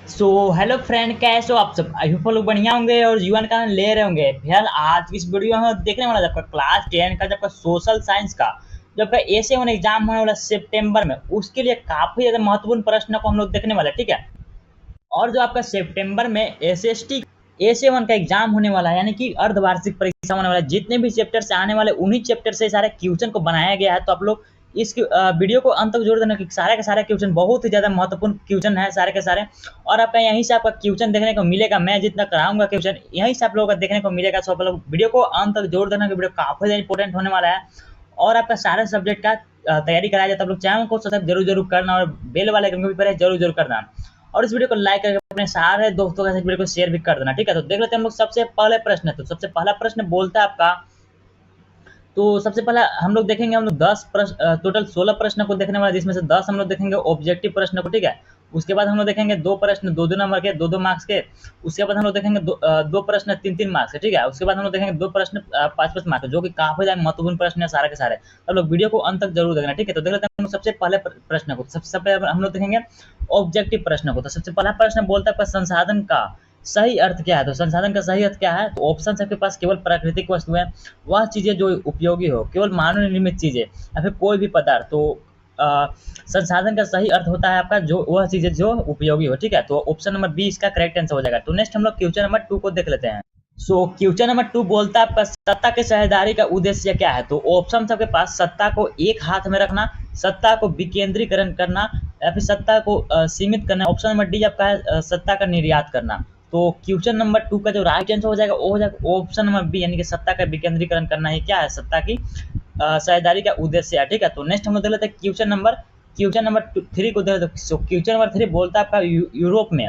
So hello friend, कैसे हो आप सब? आई होप लोग बढ़िया होंगे और जीवन का आनंद ले रहे होंगे। फिलहाल आज की इस वीडियो में हम देखने वाला है आपका क्लास 10 का, जब आपका सोशल साइंस का जब का एसे वन एग्जाम होने वाला सितंबर में, उसके लिए काफी ज्यादा महत्वपूर्ण प्रश्न को हम लोग देखने वाला है। ठीक है। और जो आपका सितंबर में एसएसटी एसे वन का एग्जाम होने वाला है, यानी कि अर्धवार्षिक परीक्षा होने वाला है, जितने भी चैप्टर से आने वाले उन्हीं चैप्टर से सारे क्वेश्चन को बनाया गया है। तो आप लोग इस वीडियो को अंत तक जोड़ देना कि सारे के सारे क्वेश्चन बहुत ही ज्यादा महत्वपूर्ण क्वेश्चन है सारे के सारे। और आपका यहीं से आपका क्वेश्चन देखने को मिलेगा, मैं जितना कराऊंगा क्वेश्चन यहीं से आप लोगों का देखने को मिलेगा। सो आप लोग वीडियो को अंत तक जोड़ देना कि वीडियो काफी ज्यादा इंपॉर्टेंट होने वाला है। और आपका सारे सब्जेक्ट का तैयारी कराया जाता है। आप लोग चैनल को सब्सक्राइब जरूर जरूर करना और बेल वाले आइकन को भी प्रेस जरूर जरूर करना। और इस वीडियो को लाइक करके अपने सारे दोस्तों के साथ वीडियो को शेयर भी कर देना। ठीक है। तो देख लेते हैं हम लोग सबसे पहले प्रश्न है। तो सबसे पहला प्रश्न बोलता है आपका, तो सबसे पहला हम लोग देखेंगे, हम लोग 10 प्रश्न, टोटल 16 प्रश्न को देखने वाले, जिसमें से 10 हम लोग देखेंगे ऑब्जेक्टिव प्रश्न को। ठीक है। उसके बाद हम लोग देखेंगे दो प्रश्न दो दो नंबर के, दो दो मार्क्स के। उसके बाद हम लोग देखेंगे दो प्रश्न तीन तीन मार्क्स के। ठीक है। उसके बाद हम लोग देखेंगे दो प्रश्न पाँच पाँच मार्क्स के, जो कि काफी ज्यादा महत्वपूर्ण प्रश्न है सारे के सारे। तो लोग वीडियो को अंत तक जरूर देखना। ठीक है। तो देख लेते हैं हम लोग सबसे पहले प्रश्न को। सबसे पहले हम लोग देखेंगे ऑब्जेक्टिव प्रश्न को। तो सबसे पहला प्रश्न बोलता है संसाधन का सही अर्थ क्या है। तो संसाधन का सही अर्थ क्या है? तो ऑप्शन आपके पास केवल प्राकृतिक वस्तुएं, वह चीजें जो उपयोगी हो, केवल मानव निर्मित चीजें या फिर कोई भी पदार्थ। तो अ, संसाधन का सही अर्थ होता है आपका जो वह चीजें जो उपयोगी हो। ठीक है। तो ऑप्शन नंबर बी इसका करेक्ट आंसर हो जाएगा। तो नेक्स्ट हम लोग क्वेश्चन नंबर 2 को देख लेते हैं। सो क्वेश्चन नंबर 2 बोलता है आपका सत्ता के साझेदारी का उद्देश्य क्या है। तो ऑप्शन सबके पास सत्ता को एक हाथ में रखना, सत्ता को विकेंद्रीकरण करना, या फिर सत्ता को सीमित करना। ऑप्शन नंबर डी आपका है सत्ता का निर्यात करना। तो क्वेश्चन नंबर 2 का जो राइट आंसर हो जाएगा वो हो जाएगा ऑप्शन नंबर बी, यानी कि सत्ता का विकेंद्रीकरण करना ही क्या है, सत्ता की साझेदारी का उद्देश्य है। ठीक है। तो नेक्स्ट हम लोग देख लेते हैं क्वेश्चन नंबर 3 को देख लेते हैं। सो क्वेश्चन नंबर 3 बोलता है आपका यूरोप में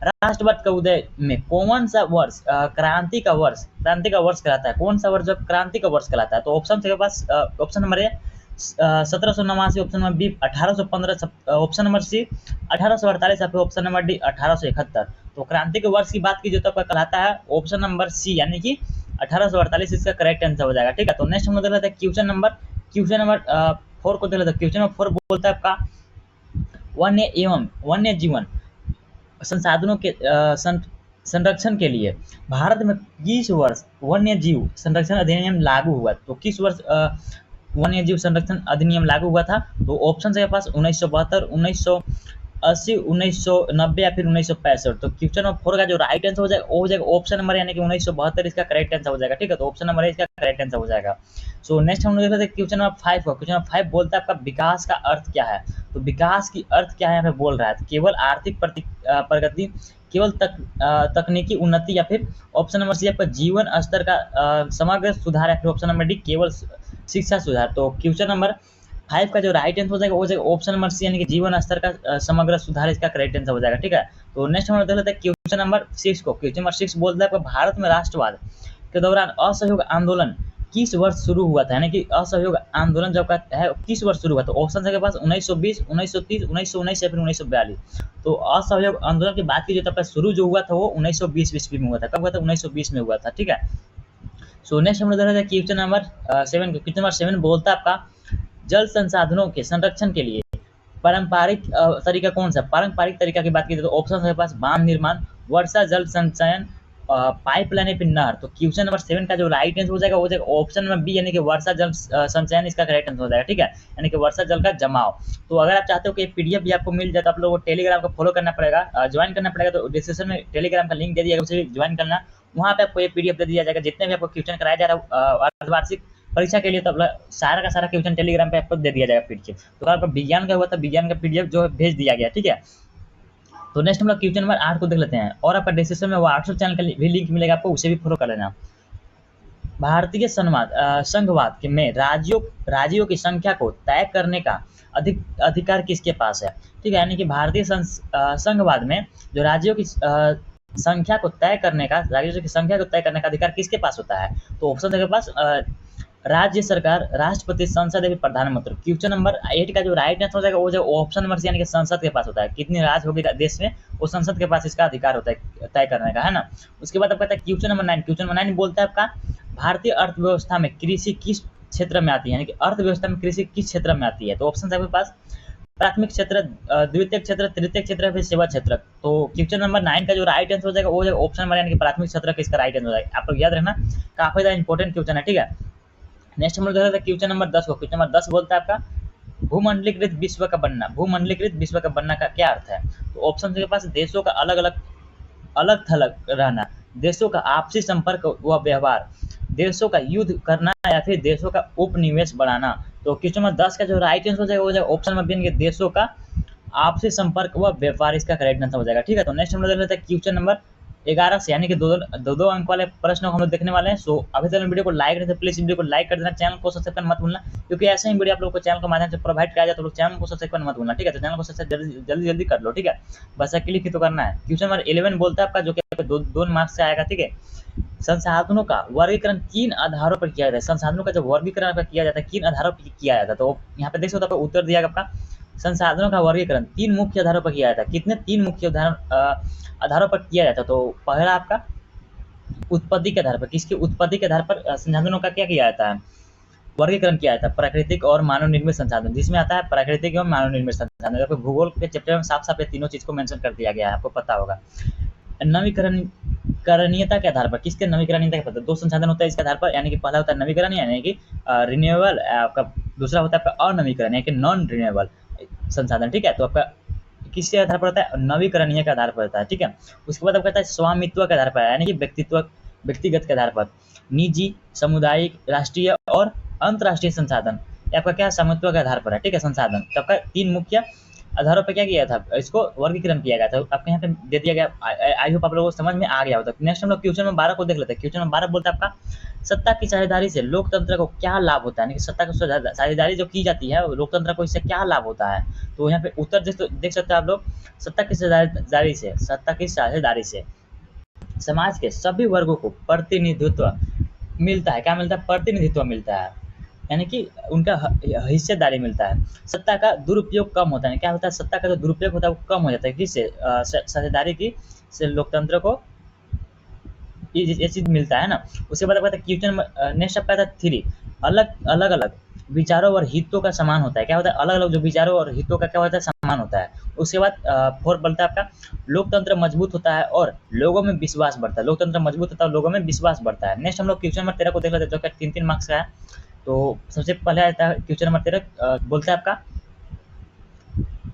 राष्ट्रवाद का उदय में कौन सा वर्ष क्रांति का वर्ष कहलाता है। कौन सा वर्ष जब क्रांति का वर्ष कहलाता है? तो ऑप्शन के पास option number A 1789, option number B 1815, option number C 1848, या फिर ऑप्शन नंबर डी 1871। तो क्रांति के वर्ष की बात की जो तो आपका कहलाता है ऑप्शन नंबर सी, यानी कि 1848 इसका करेक्ट आंसर हो जाएगा। ठीक है। तो नेक्स्ट हम लोग देख लेते हैं क्वेश्चन नंबर 4 को देख लेते हैं। क्वेश्चन नंबर 4 बोलता है आपका वन्य जीवन संसाधनों के संरक्षण के लिए भारत में किस वर्ष वन्य जीव संरक्षण अधिनियम लागू हुआ? तो किस वर्ष वन्य जीव संरक्षण अधिनियम लागू हुआ था? तो ऑप्शन है पास 1972, 1980, 1990 या फिर 1965। तो क्वेश्चन नंबर 4 का जो राइट आंसर हो जाएगा वो हो जाएगा ऑप्शन नंबर, यानी कि 1972 इसका करेक्ट आंसर हो जाएगा। ठीक है। तो ऑप्शन नंबर इसका करेक्ट आंसर हो जाएगा। सो नेक्स्ट हम लोग देखते हैं क्वेश्चन नंबर 5 को। क्वेश्चन नंबर 5 बोलता है आपका विकास का अर्थ क्या है। तो विकास की अर्थ क्या है यहाँ पे बोल रहा है? केवल आर्थिक प्रगति, केवल तकनीकी उन्नति, या फिर ऑप्शन नंबर सी आपका जीवन स्तर का समग्र सुधार, या फिर ऑप्शन नंबर डी केवल शिक्षा सुधार। तो क्वेश्चन नंबर 5 का जो राइट आंसर हो जाएगा वो हो जाएगा ऑप्शन नंबर सी, यानी कि जीवन स्तर का समग्र सुधार इसका करेक्ट आंसर हो जाएगा। ठीक है। तो नेक्स्ट हम देख लेते हैं क्वेश्चन नंबर 6 को। क्वेश्चन नंबर 6 बोलता है आपका भारत में राष्ट्रवाद के दौरान असहयोग आंदोलन किस वर्ष शुरू हुआ था, यानी कि असहयोग आंदोलन जब का है किस वर्ष शुरू हुआ? तो ऑप्शन है के पास 1920, 1930, 1919 या फिर 1942। तो असहयोग आंदोलन की बात की जाए तो शुरू जो हुआ था वो 1920 ईस्वी में हुआ था। कब हुआ था? 1920 में हुआ था। ठीक है। सो नेक्स्ट हम लोग देख रहे थे क्वेश्चन नंबर 7। क्वेश्चन नंबर 7 बोलता है आपका जल संसाधनों के संरक्षण के लिए पारंपरिक तरीका कौन सा? पारंपरिक तरीका की बात की जाए तो ऑप्शन है पास बांध निर्माण, वर्षा जल संचयन, पाइपलाइन या फिर नहर। तो क्वेश्चन नंबर 7 का जो राइट आंसर हो जाएगा वो हो जाएगा ऑप्शन नंबर बी, यानी कि वर्षा जल संचयन इसका करेक्ट आंसर हो जाएगा। ठीक है। यानी कि वर्षा जल का जमाव। तो अगर आप चाहते हो कि पीडीएफ भी आपको मिल जाए तो आप लोगों को टेलीग्राम को फॉलो करना पड़ेगा, ज्वाइन करना पड़ेगा। तो डिस्क्रिप्शन में टेलीग्राम का लिंक दे दिया, उसे भी ज्वाइन करना। वहाँ पे आपको ये पीडीएफ दे दिया जाएगा जितने भी आपको क्वेश्चन कराया जा रहा है अर्धवार्षिक परीक्षा के लिए। तो सारा का सारा क्वेश्चन टेलीग्राम पे आपको दे दिया जाएगा पीडीएफ। तो अगर आपका विज्ञान का हुआ था विज्ञान का पीडीएफ जो है भेज दिया गया। ठीक है। तो नेक्स्ट हम लोग क्वेश्चन नंबर 8 को देख लेते हैं। और आपका डिस्क्रिप्शन में व्हाट्सएप चैनल का भी लिंक मिलेगा आपको, उसे भी फॉलो कर लेना। भारतीय संघवाद के में राज्यों की संख्या को तय करने का अधिकार किसके पास है? ठीक है। यानी कि भारतीय संघवाद में जो राज्यों की संख्या को तय करने का अधिकार किसके पास होता है? तो ऑप्शन के पास राज्य सरकार, राष्ट्रपति, संसद या फिर प्रधानमंत्री। क्वेश्चन नंबर 8 का जो राइट आंसर हो जाएगा वो जो ऑप्शन नंबर सी, यानी कि संसद के पास होता है। कितनी राज्य होगी देश में, वो संसद के पास इसका अधिकार होता है तय करने का, है ना। उसके बाद आप कहते हैं क्वेश्चन नंबर 9। क्वेश्चन नंबर 9 बोलता है आपका भारतीय अर्थव्यवस्था में कृषि किस क्षेत्र में आती है, यानी कि अर्थव्यवस्था में कृषि किस क्षेत्र में आती है? तो ऑप्शन है आपके पास प्राथमिक क्षेत्र, द्वितीय क्षेत्र, तृतीय क्षेत्र, फिर सेवा क्षेत्र। तो क्वेश्चन नंबर 9 का जो राइट आंसर हो जाएगा वो हो जाएगा ऑप्शन नंबर यानी कि प्राथमिक क्षेत्र का इसका राइट आंसर हो जाएगा। आप लोग याद रखना, काफी ज्यादा इंपॉर्टेंट क्वेश्चन है, ठीक है। नेक्स्ट हम लोग देख रहे थे क्वेश्चन नंबर 10 को। क्वेश्चन नंबर 10 बोलता है आपका भूमंडलीकृत विश्व का बनना। भूमंडलीकृत विश्व का बनना का क्या अर्थ है? तो ऑप्शन के पास देशों का अलग अलग अलग थलग रहना, देशों का आपसी संपर्क व व्यवहार, देशों का युद्ध करना या फिर देशों का उपनिवेश बढ़ाना। तो क्वेश्चन नंबर 10 का जो राइट आंसर हो जाएगा वो हो जाएगा ऑप्शन नंबर बी, देशों का आपसी संपर्क व व्यापार इसका करेक्ट आंसर हो जाएगा, ठीक है। तो नेक्स्ट हम लोग देख लेते हैं क्वेश्चन नंबर 11 से, यानी कि दो अंक वाले प्रश्न को हम लोग देखने वाले हैं। सो अभी तक वीडियो को लाइक करते प्लीज वीडियो को लाइक कर देना, चैनल को सब्सक्राइब करना मत भूलना, क्योंकि ऐसे ही वीडियो आप लोग को चैनल के माध्यम से प्रोवाइड किया जाए तो लोग चैनल को सब्सक्राइब करना मत भूलना, ठीक है। तो चैनल को सब्सक्राइब जल्दी जल्दी कर लो, ठीक है। बस क्लिक ही तो करना है। क्वेश्चन नंबर 11 बोलता है आपका, जो कि दो मार्क्स से आएगा, ठीक है। संसाधनों का वर्गीकरण किन आधारों पर किया जाता है? संसाधनों का जो वर्गीकरण किया जाता है किन आधारों पर किया जाता है? तो यहाँ पे देख सकते हो उत्तर दिया आपका संसाधनों का वर्गीकरण 3 मुख्य आधारों पर किया जाता है। कितने? 3 मुख्य आधारों पर किया जाता है। तो पहला आपका उत्पत्ति के आधार पर, किसकी उत्पत्ति के आधार पर संसाधनों का क्या किया जाता है? वर्गीकरण किया जाता है। प्राकृतिक और मानव निर्मित संसाधन, जिसमें आता है प्राकृतिक एवं मानव निर्मित संसाधन। जबकि भूगोल के चैप्टर में साफ साफ ये तीनों चीज को मेंशन कर दिया गया है, आपको पता होगा। नवीकरणीयता के आधार पर, किसके नवीकरणीयता के पता? 2 संसाधन होता है इसके आधार पर, यानी कि पहला होता है नवीकरण यानी कि रिन्यूएबल, आपका दूसरा होता है आपका अनवीकरण यानी कि नॉन रिन्यूएबल संसाधन, ठीक है। तो आपका किसके आधार पर होता है? नवीकरणीय के आधार पर होता है, ठीक है। उसके बाद आपका कहता है स्वामित्व के आधार पर, यानी कि व्यक्तिगत के आधार पर। निजी, सामुदायिक, राष्ट्रीय और अंतर्राष्ट्रीय संसाधन आपका क्या स्वामित्व के आधार पर है, ठीक है, संसाधन। तो आपका 3 मुख्य आधारों पर क्या किया था? इसको वर्गीकरण किया गया था, आपके यहाँ पे दे दिया गया। आई होप आप लोगों को समझ में आ गया होता है। नेक्स्ट हम लोग क्वेश्चन नंबर 12 को देख लेते हैं। क्वेश्चन नंबर 12 बोलता है आपका सत्ता की साझेदारी से लोकतंत्र को क्या लाभ होता है? यानी कि सत्ता की साझेदारी जो की जाती है लोकतंत्र को, इससे क्या लाभ होता है? तो यहाँ पे उत्तर देख सकते हैं आप लोग। सत्ता की साझेदारी से समाज के सभी वर्गों को प्रतिनिधित्व मिलता है। क्या मिलता है? प्रतिनिधित्व मिलता है, यानी कि उनका हिस्सेदारी मिलता है। सत्ता का दुरुपयोग कम होता है। क्या होता है? सत्ता का जो दुरुपयोग होता है वो कम हो जाता है, किससे? साझेदारी की से लोकतंत्र को ये चीज मिलता है ना। उसके बाद आपका क्वेश्चन नेक्स्ट आपका था 3, अलग अलग विचारों और हितों का समान होता है। क्या होता है? अलग अलग जो विचारों और हितों का क्या होता है? समान होता है। उसके बाद 4 बोलता है आपका लोकतंत्र मजबूत होता है और लोगों में विश्वास बढ़ता है। लोकतंत्र मजबूत होता है और लोगों में विश्वास बढ़ता है। नेक्स्ट हम लोग क्वेश्चन नंबर 13 को देख लेते हैं, जो कि 3 मार्क्स का है। तो सबसे पहले आता है क्वेश्चन नंबर 13, बोलता है आपका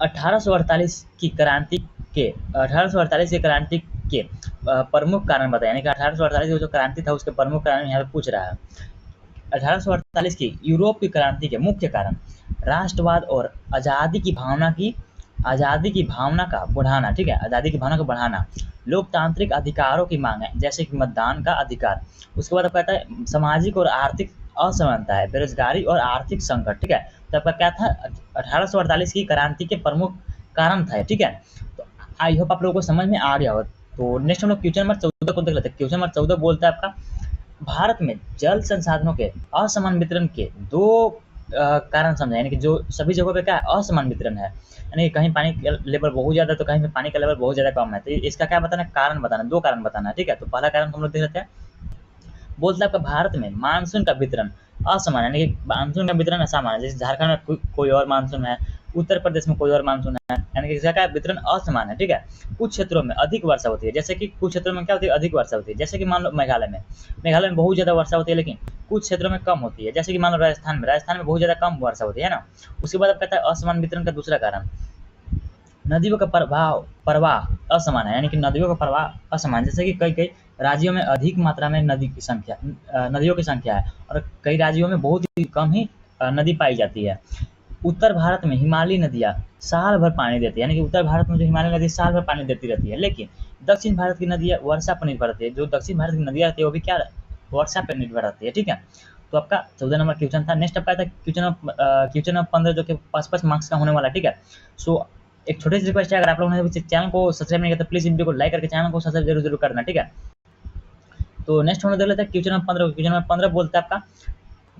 1848 की क्रांति के 1848 की क्रांति के प्रमुख कारण बताएं, यानी कि 1848 जो क्रांति था उसके प्रमुख कारण यहाँ पे पूछ रहा है। 1848 की यूरोप की क्रांति के मुख्य कारण राष्ट्रवाद और आज़ादी की भावना का बढ़ाना, ठीक है, आज़ादी की भावना को बढ़ाना, लोकतांत्रिक अधिकारों की मांग है जैसे कि मतदान का अधिकार। उसके बाद आपका कहता है सामाजिक और आर्थिक असमानता है, बेरोजगारी और आर्थिक संकट, ठीक है। तो आपका क्या था? 1848 की क्रांति के प्रमुख कारण था, ठीक है। तो आई होप आप लोगों को समझ में आ गया हो। तो नेक्स्ट हम लोग क्वेश्चन नंबर 14 को देख लेते हैं। क्वेश्चन नंबर 14 बोलता है आपका भारत में जल संसाधनों के असमान वितरण के 2 कारण समझा, यानी कि जो सभी जगहों पे क्या है? असमान वितरण है, यानी कहीं पानी का लेवल बहुत ज़्यादा तो कहीं पे पानी का लेवल बहुत ज़्यादा कम है। तो इसका क्या बताना है? कारण बताना, 2 कारण बताना है, ठीक है। तो पहला कारण हम लोग देख लेते हैं। बोलता है आपका भारत में मानसून का वितरण असमान, यानी कि मानसून का वितरण असमान है। जैसे झारखंड में कोई और मानसून है, उत्तर प्रदेश में कोई और मानसून है, यानी कि इसका क्या वितरण असमान है, ठीक है। कुछ क्षेत्रों में अधिक वर्षा होती है, जैसे कि कुछ क्षेत्रों में क्या होती है? अधिक वर्षा होती है, जैसे कि मान लो मेघालय में बहुत ज़्यादा वर्षा होती है, लेकिन कुछ क्षेत्रों में कम होती है, जैसे कि मान लो राजस्थान में बहुत ज़्यादा कम वर्षा होती है ना। उसके बाद अब कहता है असमान वितरण का दूसरा कारण नदियों का प्रवाह असमान है, यानी कि नदियों का प्रवाह असमान, जैसे कि कई राज्यों में अधिक मात्रा में नदियों की संख्या है और कई राज्यों में बहुत ही कम ही नदी पाई जाती है। उत्तर भारत में हिमालयी नदियाँ साल भर पानी देती है, यानी कि उत्तर भारत में जो हिमालयी नदी साल भर पानी देती रहती है, लेकिन दक्षिण भारत की नदियाँ वर्षा पर निर्भर रहती है। जो दक्षिण भारत की नदियाँ रहती है वो भी क्या वर्षा पर निर्भर रहती है, ठीक है। तो आपका 14 नंबर क्वेश्चन था। नेक्स्ट आपका था क्वेश्चन नंबर 15, जो कि 5 मार्क्स का होने वाला, ठीक है। सो एक छोटी सी रिक्वेस्ट है, अगर आप लोगों ने अभी चैनल को सब्सक्राइब नहीं किया तो प्लीज वीडियो को लाइक करके चैनल को सब्सक्राइब जरूर करना, ठीक है। तो नेक्स्ट हम लोग देख लेते हैं क्वेश्चन नंबर 15। क्वेश्चन नंबर 15 बोलता है आपका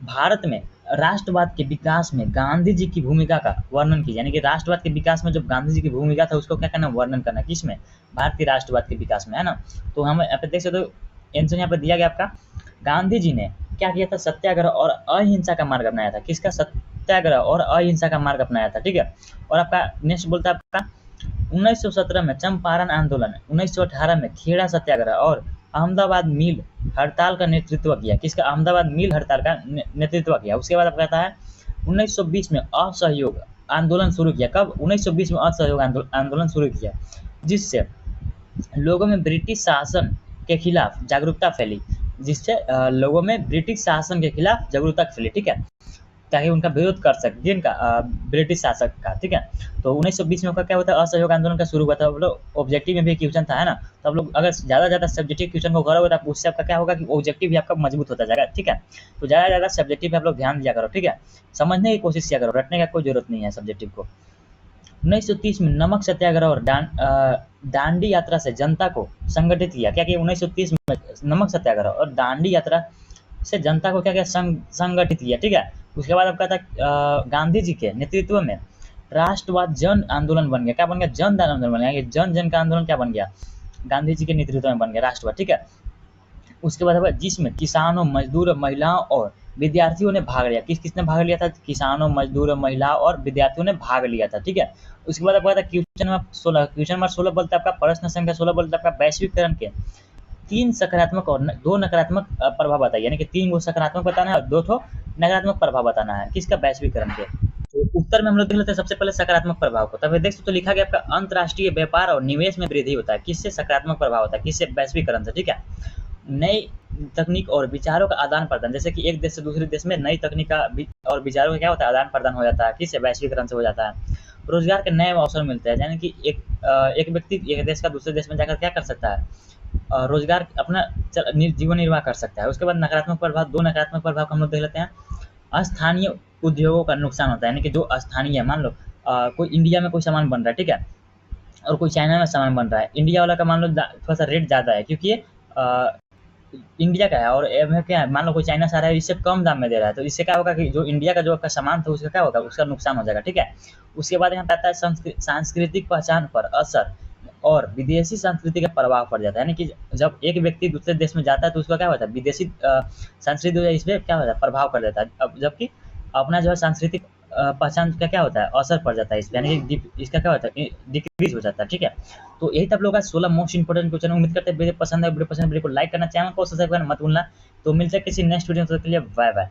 भारत में राष्ट्रवाद के विकास में गांधी जी की भूमिका का वर्णन कीजिए, यानी कि राष्ट्रवाद के विकास में जो गांधी जी की भूमिका था उसको क्या करना? वर्णन करना। किसमें? भारतीय राष्ट्रवाद के विकास में, है ना। तो हम यहाँ पे देख सकते हो आंसर यहाँ पे दिया गया आपका गांधी जी ने क्या किया था, सत्याग्रह और अहिंसा का मार्ग अपनाया था। किसका, सत्याग्रह और अहिंसा का मार्ग अपनाया था, ठीक है। और आपका नेक्स्ट बोलता है आपका 1917 में चंपारण आंदोलन, 1918 में खेड़ा सत्याग्रह और अहमदाबाद मिल हड़ताल का नेतृत्व किया। किसका, अहमदाबाद मिल हड़ताल का नेतृत्व किया। उसके बाद आप कहता है 1920 में असहयोग आंदोलन शुरू किया। कब, 1920 में असहयोग आंदोलन शुरू किया, जिससे लोगों में ब्रिटिश शासन के खिलाफ जागरूकता फैली, जिससे लोगों में ब्रिटिश शासन के खिलाफ जागरूकता फैली, ठीक है, ताकि उनका विरोध कर सके जिनका ब्रिटिश शासक का, ठीक है। तो 1920 में क्या होता है, असहयोग आंदोलन का शुरू हुआ था। मतलब ऑब्जेक्टिव में भी क्वेश्चन था, है ना। तो आप लोग अगर ज़्यादा सब्जेक्टिव क्वेश्चन को करोगे तो उससे आपका क्या होगा कि ऑब्जेक्टिव भी आपका मजबूत होता जाएगा, ठीक है। तो ज़्यादा सब्जेक्टिव पे आप लोग ध्यान दिया करो, ठीक है। समझने की कोशिश किया करो, रटने का कोई जरूरत नहीं है सब्जेक्टिव को। 1930 में नमक सत्याग्रह और दांडी यात्रा से जनता को संगठित किया। क्या किया 1930 में, नमक सत्याग्रह और दांडी यात्रा से जनता को क्या किया, संगठित किया, ठीक है। उसके बाद आपका था गांधी जी के नेतृत्व में राष्ट्रवाद जन आंदोलन बन गया। क्या बन गया, जन आंदोलन बन गया। ये जन का आंदोलन क्या बन गया, गांधी जी के नेतृत्व में बन गया राष्ट्रवाद, ठीक है। उसके बाद जिसमें किसानों, मजदूर, महिलाओं और विद्यार्थियों ने भाग लिया। किसने भाग लिया था, किसानों, मजदूर, महिलाओं और विद्यार्थियों ने भाग लिया था, ठीक है। उसके बाद आपका क्वेश्चन नंबर 16 बोलता है आपका, प्रश्न संख्या 16 बोलता है आपका वैश्वीकरण के 3 सकारात्मक और 2 नकारात्मक प्रभाव बताइए। यानी कि 3 गो सकारात्मक बताना है और 2 ठो नकारात्मक प्रभाव बताना है। किसका, वैश्वीकरण के। तो उत्तर में हम लोग देख लेते हैं सबसे पहले सकारात्मक प्रभाव को। तब देख सकते, तो लिखा गया आपका अंतर्राष्ट्रीय व्यापार और निवेश में वृद्धि होता है। किससे सकारात्मक प्रभाव होता है, किससे, वैश्वीकरण से, ठीक है। नई तकनीक और विचारों का आदान प्रदान, जैसे कि एक देश से दूसरे देश में नई तकनीक का और विचारों का क्या होता है, आदान प्रदान हो जाता है। किससे, वैश्वीकरण से हो जाता है। रोजगार के नए अवसर मिलते हैं, यानी कि एक व्यक्ति एक देश का दूसरे देश में जाकर क्या कर सकता है, रोजगार अपना जीवन निर्वाह कर सकता है। उसके बाद नकारात्मक प्रभाव, 2 नकारात्मक प्रभाव हम लोग देख लेते हैं। स्थानीय उद्योगों का नुकसान होता है, यानी कि जो स्थानीय, मान लो कोई इंडिया में कोई सामान बन रहा है, ठीक है, और कोई चाइना में सामान बन रहा है। इंडिया वाला का मान लो थोड़ा सा रेट ज़्यादा है, क्योंकि ये इंडिया का है, और क्या है, मान लो कोई चाइना से आ रहा है, इससे कम दाम में दे रहा है। तो इससे क्या होगा कि जो इंडिया का जो आपका सामान था उसका क्या होगा, उसका नुकसान हो जाएगा, ठीक है। उसके बाद यहाँ पे आता है सांस्कृतिक पहचान पर असर और विदेशी संस्कृति का प्रभाव पड़ जाता है। यानी कि जब एक व्यक्ति दूसरे देश में जाता है तो उसका क्या होता है, विदेशी संस्कृति जो है इस पर क्या होता है, प्रभाव कर देता है। अब जबकि अपना जो है सांस्कृतिक पहचान का क्या होता है, असर पड़ जाता है इस पर, यानी कि इसका क्या होता है, डिक्रीज हो जाता है, ठीक है। तो यही तब लोग का 16 मोस्ट इंपोर्टेंट क्वेश्चन। उम्मीद करते हैं वीडियो पसंद है, वीडियो को लाइक करना, चैनल को सब्सक्राइब करना मत भूलना। तो मिलते हैं किसी नेक्स्ट वीडियो में, तब तक के लिए बाय बाय।